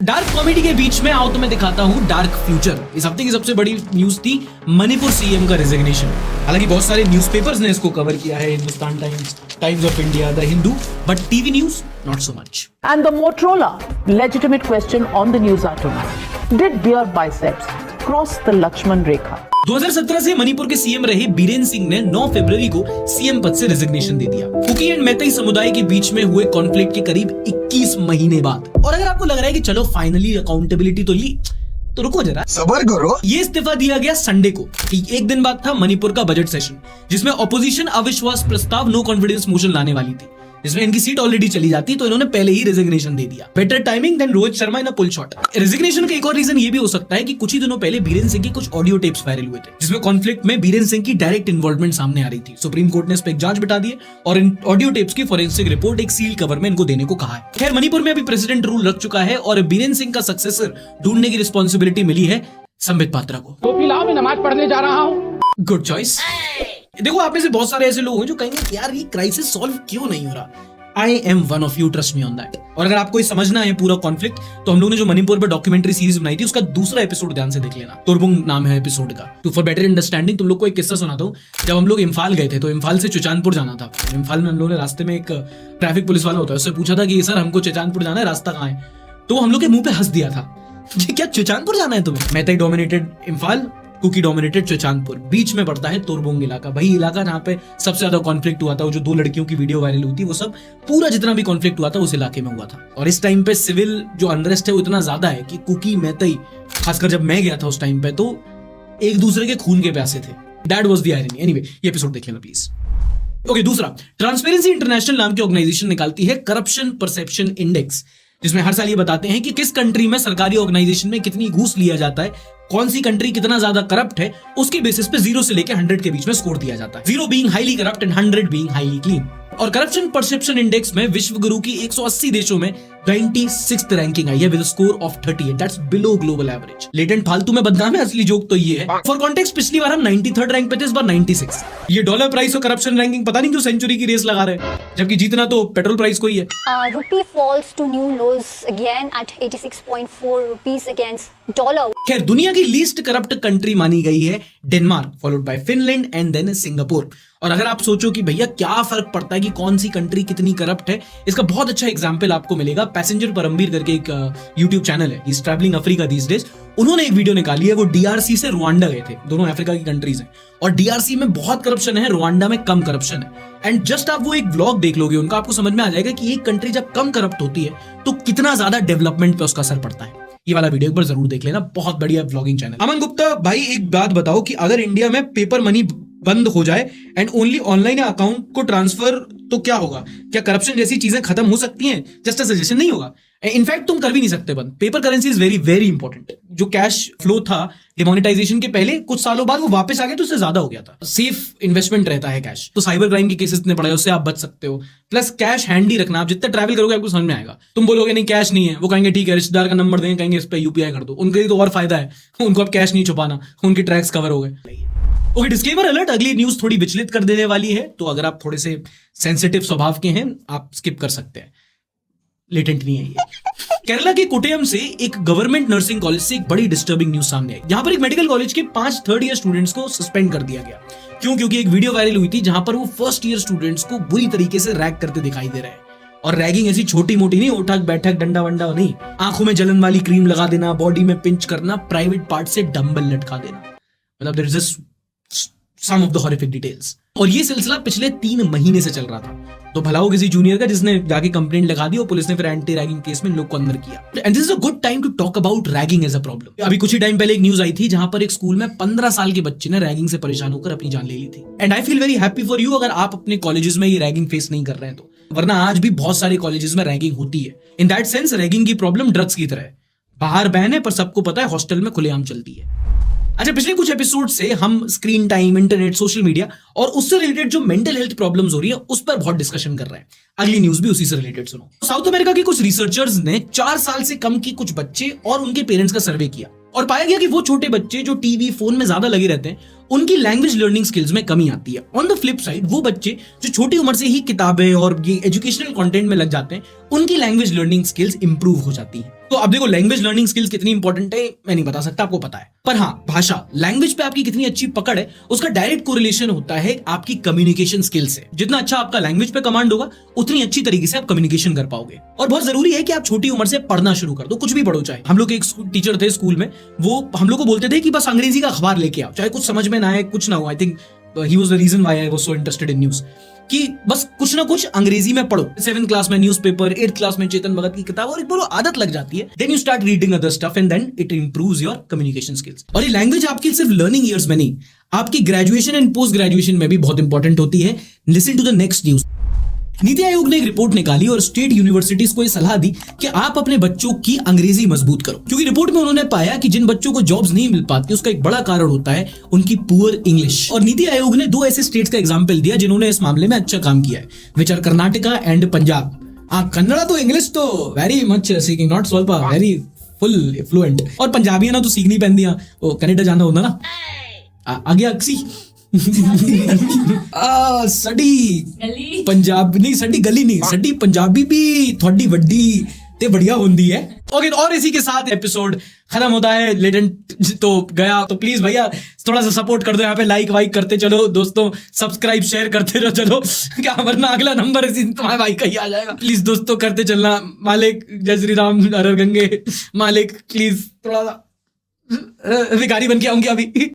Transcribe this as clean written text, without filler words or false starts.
Dark comedy के बीच में आओ तो मैं दिखाता हूँ डार्क फ्यूचर। इस हफ्ते की सबसे बड़ी न्यूज थी मणिपुर सीएम का रेजिग्नेशन। हालांकि बहुत सारे न्यूज़पेपर्स ने इसको कवर किया है, Hindustan times, times of India, the Hindu, but TV news not so much. And the Motorola legitimate question on the news hour tonight. Did bare biceps cross the Lakshman Rekha? 2017 से मणिपुर के CM रहे बीरेन सिंह ने 9 फरवरी को CM पद से resignation दे दिया, cookie and Meitei समुदाय के बीच में हुए कॉन्फ्लिक्ट के करीब 21 महीने बाद। और अगर आपको लग रहा है कि चलो फाइनली अकाउंटेबिलिटी तो ली, तो रुको जरा, सब्र करो। ये इस्तीफा दिया गया संडे को, ठीक एक दिन बाद था मणिपुर का बजट सेशन, जिसमें ऑपोजिशन अविश्वास प्रस्ताव नो कॉन्फिडेंस मोशन लाने वाली थी, जिसमें इनकी सीट ऑलरेडी चली जाती, तो इन्होंने पहले ही रेजिग्नेशन दे दिया। Better timing than Rohit Sharma in a pull shot. Resignation का एक और रीजन ये भी हो सकता है कि कुछ ही दिनों पहले बीरेन सिंह के कुछ ऑडियो टेप्स वायरल हुए थे, जिसमें कॉन्फ्लिक्ट में बीरेन सिंह की डायरेक्ट इन्वॉल्वमेंट सामने आ रही थी। सुप्रीम कोर्ट ने इस पर एक जांच बिठा दी है और इन ऑडियो टेप्स की फोरेंसिक रिपोर्ट एक सील कवर में इनको देने को कहा है। खैर, मणिपुर में अभी प्रेसिडेंट रूल रख चुका है और बीरेन सिंह का सक्सेसर ढूंढने की रिस्पॉन्सिबिलिटी मिली है संबित पात्रा को। तो फिलहाल मैं नमाज पढ़ने जा रहा हूँ। Good choice. देखो, आप में से बहुत सारे ऐसे लोग हैं जो कहेंगे कि यार ये क्राइसिस सॉल्व क्यों नहीं हो रहा। I am one of you, trust me on that। और अगर आपको ये समझना है पूरा कॉन्फ्लिक्ट, तो हम लोगों ने जो मणिपुर पर डॉक्यूमेंटरी सीरीज बनाई थी, उसका दूसरा एपिसोड ध्यान से देख लेना। तुरबुंग नाम है एपिसोड का। तो फॉर बेटर अंडरस्टैंडिंग तुम लोग को एक किस्सा सुनाता हूँ। जब हम लोग इम्फाल गए थे, तो इम्फाल से चुचानपुर जाना था। इम्फाल में हम लोगों ने रास्ते में एक ट्रैफिक पुलिस वाला होता है, उससे पूछा था कि सर हमको चुचानपुर जाना है, रास्ता कहाँ है। तो हम लोग के मुंह पे हंस दिया था, क्या चुचानपुर जाना है तुम्हें? मैतेई डोमिनेटेड इम्फाल, कुकी डोमिनेटेड चुचानपुर, बीच में पड़ता है तुरबुंग इलाका। वही इलाका जहाँ पे सबसे ज्यादा कॉन्फ्लिक्ट हुआ था, वो जो 2 लड़कियों की वीडियो वायरल हुई थी, वो सब पूरा जितना भी कॉन्फ्लिक्ट हुआ था उस इलाके में हुआ था। और इस टाइम पे सिविल जो अनरेस्ट है वो इतना ज्यादा है कि कुकी मैतेई, खासकर जब मैं गया था उस टाइम पे, तो एक दूसरे के खून के प्यासे थे। That was the irony. Anyway, ये एपिसोड देख लेना प्लीज। ओके, दूसरा, ट्रांसपेरेंसी इंटरनेशनल नाम की ऑर्गेनाइजेशन निकालती है करप्शन परसेप्शन इंडेक्स, जिसमें हर साल ये बताते हैं कि किस कंट्री में सरकारी ऑर्गेनाइजेशन में कितनी घूस लिया जाता है, कौन सी कंट्री कितना ज्यादा करप्ट है, उसके बेसिस पे 0 से लेकर 100 के बीच में स्कोर दिया जाता है। 0 being highly corrupt and 100 being highly clean. और करप्शन परसेप्शन इंडेक्स में विश्व गुरु की 180 देशों में 96th रैंकिंग आई है with score of 38। That's below global average. Latent फालतू में बदनाम है, असली जोक तो ये है। फॉर कॉन्टेक्स्ट, पिछली बार हम 93rd रैंक पे थे, इस बार 96। ये डॉलर प्राइस और करप्शन रैंकिंग पता नहीं क्यों सेंचुरी की रेस लगा रहे हैं, जबकि जीतना तो पेट्रोल प्राइस को ही है। Rupee falls to new lows again at 86.4 rupees against dollar। खैर, दुनिया की लीस्ट करप्ट कंट्री मानी गई है Denmark, followed by Finland and then Singapore. और अगर आप सोचो कि भैया क्या फर्क पड़ता है कि कौन सी कंट्री कितनी करप्ट है, इसका बहुत अच्छा एग्जांपल आपको मिलेगा। पैसेंजर परमवीर करके एक YouTube चैनल है, is travelling Africa these days. उन्होंने एक वीडियो निकाली है, वो DRC से रुवांडा गए थे, दोनों अफ्रीका की कंट्रीज हैं, और DRC में बहुत करप्शन है, रुवांडा में कम करप्शन है। एंड जस्ट आप वो एक व्लॉग देख लोगे उनका, आपको समझ में आ जाएगा कि एक कंट्री जब कम करप्ट होती है तो कितना ज्यादा डेवलपमेंट पे उसका असर पड़ता है। ये वाला वीडियो एक बार जरूर देख लेना, बहुत बढ़िया व्लॉगिंग चैनल। अमन गुप्ता भाई, एक बात बताओ कि अगर इंडिया में पेपर मनी बंद हो जाए एंड ओनली ऑनलाइन अकाउंट को ट्रांसफर, तो क्या होगा? क्या करप्शन जैसी चीजें खत्म हो सकती हैं? जस्ट अ सजेशन, नहीं होगा। इनफैक्ट तुम कर भी नहीं सकते बंद। Paper currency is very very important. जो कैश फ्लो था डिमोनेटाइजेशन के पहले कुछ सालों बाद वो वापस आ गया, तो उससे ज्यादा हो गया था। सेफ इन्वेस्टमेंट रहता है कैश। तो साइबर क्राइम के केसेस इतने पड़े, उससे आप बच सकते हो। प्लस कैश हैंडी रखना, आप जितना ट्रैवल करोगे आपको समझ में आएगा। तुम बोलोगे नहीं कैश नहीं है, वो कहेंगे ठीक है, रिश्तेदार का नंबर देंगे, कहेंगे इस पे UPI कर दो। उनके लिए तो और फायदा है, उनको अब कैश नहीं छुपाना, उनके ट्रैक्स कवर हो गए। ओके, डिस्क्लेमर अलर्ट, अगली न्यूज थोड़ी विचलित कर देने वाली है, तो अगर आप थोड़े से सेंसिटिव स्वभाव के हैं आप स्किप कर सकते हैं। लेटेंट नहीं है ये। केरला के कोट्टयम से एक गवर्नमेंट नर्सिंग कॉलेज से एक बड़ी डिस्टर्बिंग न्यूज सामने आई। यहां पर एक मेडिकल कॉलेज के 5 थर्ड ईयर स्टूडेंट्स को सस्पेंड कर दिया गया। क्यों? क्योंकि एक वीडियो वायरल हुई थी जहां पर वो फर्स्ट ईयर स्टूडेंट्स को बुरी तरीके से रैग करते दिखाई दे रहे हैं। और रैगिंग ऐसी छोटी मोटी नहीं, उठक बैठक डंडा वंडा नहीं, आंखों में जलन वाली क्रीम लगा देना, बॉडी में पिंच करना, प्राइवेट पार्ट से डंबल लटका देना। मतलब there is some of the horrific details. और ये सिलसिला पिछले 3 महीने से चल रहा था। तो भला हो किसी जूनियर का जिसने जाके कंप्लेंट लगा दी और पुलिस ने फिर एंटी रैगिंग केस में इन लोग को अंदर किया। And this is a good time to talk about ragging as a problem. अभी कुछ ही टाइम पहले एक न्यूज आई थी जहां पर एक स्कूल में 15 साल के बच्चे ने रैगिंग से परेशान होकर अपनी जान ले ली थी। And I feel very happy for you अगर आप अपने कॉलेजेस में ये रैगिंग फेस नहीं कर रहे हैं तो, वरना आज भी बहुत सारे कॉलेजेस में रैगिंग होती है। इन दैट सेंस रैगिंग की प्रॉब्लम ड्रग्स की तरह है, बाहर बैन है पर सबको पता है, हॉस्टल में खुलेआम चलती है। अच्छा, पिछले कुछ एपिसोड से हम screen time, internet, social media और उससे रिलेटेड जो मेंटल हेल्थ प्रॉब्लम्स हो रही है उस पर बहुत डिस्कशन कर रहे हैं। अगली न्यूज भी उसी से रिलेटेड सुनो। साउथ अमेरिका के कुछ रिसर्चर्स ने 4 साल से कम की कुछ बच्चे और उनके पेरेंट्स का सर्वे किया और पाया गया कि वो छोटे बच्चे जो टीवी फोन में ज्यादा लगे रहते हैं उनकी लैंग्वेज लर्निंग स्किल्स में कमी आती है। ऑन द फ्लिप साइड वो बच्चे जो छोटी उम्र से ही किताबें और ये एजुकेशनल कंटेंट में लग जाते हैं, उनकी लैंग्वेज लर्निंग स्किल्स इंप्रूव हो जाती है। तो अब देखो लैंग्वेज लर्निंग स्किल्स कितनी इंपॉर्टेंट है मैं नहीं बता सकता, आपको पता है, पर हाँ भाषा लैंग्वेज पे आपकी कितनी अच्छी पकड़ है उसका डायरेक्ट कोरिलेशन होता है आपकी कम्युनिकेशन स्किल से। जितना अच्छा आपका लैंग्वेज पे कमांड होगा उतनी अच्छी तरीके से आप कम्युनिकेशन कर पाओगे। और बहुत जरूरी है कि आप छोटी उम्र से पढ़ना शुरू कर दो, कुछ भी पढ़ो। चाहे हम लोग एक टीचर थे स्कूल में, वो हम लोग को बोलते थे कि बस अंग्रेजी का अखबार लेके आओ, चाहे कुछ समझ में ना आए कुछ ना हो। I think he was the reason why I was so interested in news, कि बस कुछ ना कुछ अंग्रेजी में पढ़ो। 7th क्लास में न्यूज़पेपर, 8th क्लास में चेतन भगत की किताब, और एक बार आदत लग जाती है, then you start reading other stuff and then it improves your communication skills. और ये लैंग्वेज आपकी सिर्फ लर्निंग ईयर्स में नहीं, आपकी ग्रेजुएशन एंड पोस्ट ग्रेजुएशन में भी बहुत इंपॉर्टेंट होती है। Listen to the next news. NITI Aayog ने एक रिपोर्ट निकाली और स्टेट यूनिवर्सिटीज को यह सलाह दी कि आप अपने बच्चों की अंग्रेजी मजबूत करो, क्योंकि रिपोर्ट में उन्होंने पाया कि जिन बच्चों को जॉब्स नहीं मिल पाती उसका एक बड़ा कारण होता है उनकी पुअर इंग्लिश। और नीति आयोग ने 2 ऐसे स्टेट्स का एग्जांपल दिया जिन्होंने इस मामले में अच्छा काम किया है, which are Karnataka and Punjab. Kannada तो इंग्लिश तो वेरी मच सीकिंग, नॉट स्वल्प, वेरी फुल फ्लुएंट। और पंजाबी ना तो सीखनी पैंदी, वो कनेडा जाना होता ना, आ गया अक्सी सड़ी पंजाब नहीं, सड़ी गली नहीं, सड़ी पंजाबी भी थोड़ी वड्डी ते बढ़िया होंदी है। ओके, और इसी के साथ एपिसोड खत्म होता है। लेटेंट तो गया, तो प्लीज भैया थोड़ा सा सपोर्ट कर दो, यहाँ पे लाइक वाइक करते चलो दोस्तों, सब्सक्राइब शेयर करते रहो चलो, क्या वरना अगला नंबर इसी तुम्हारे भाई का ही आ जाएगा। प्लीज दोस्तों करते चलना। मालिक जय श्री राम हर हर गंगे, मालिक प्लीज थोड़ा सा भिखारी बन के आऊंगी अभी।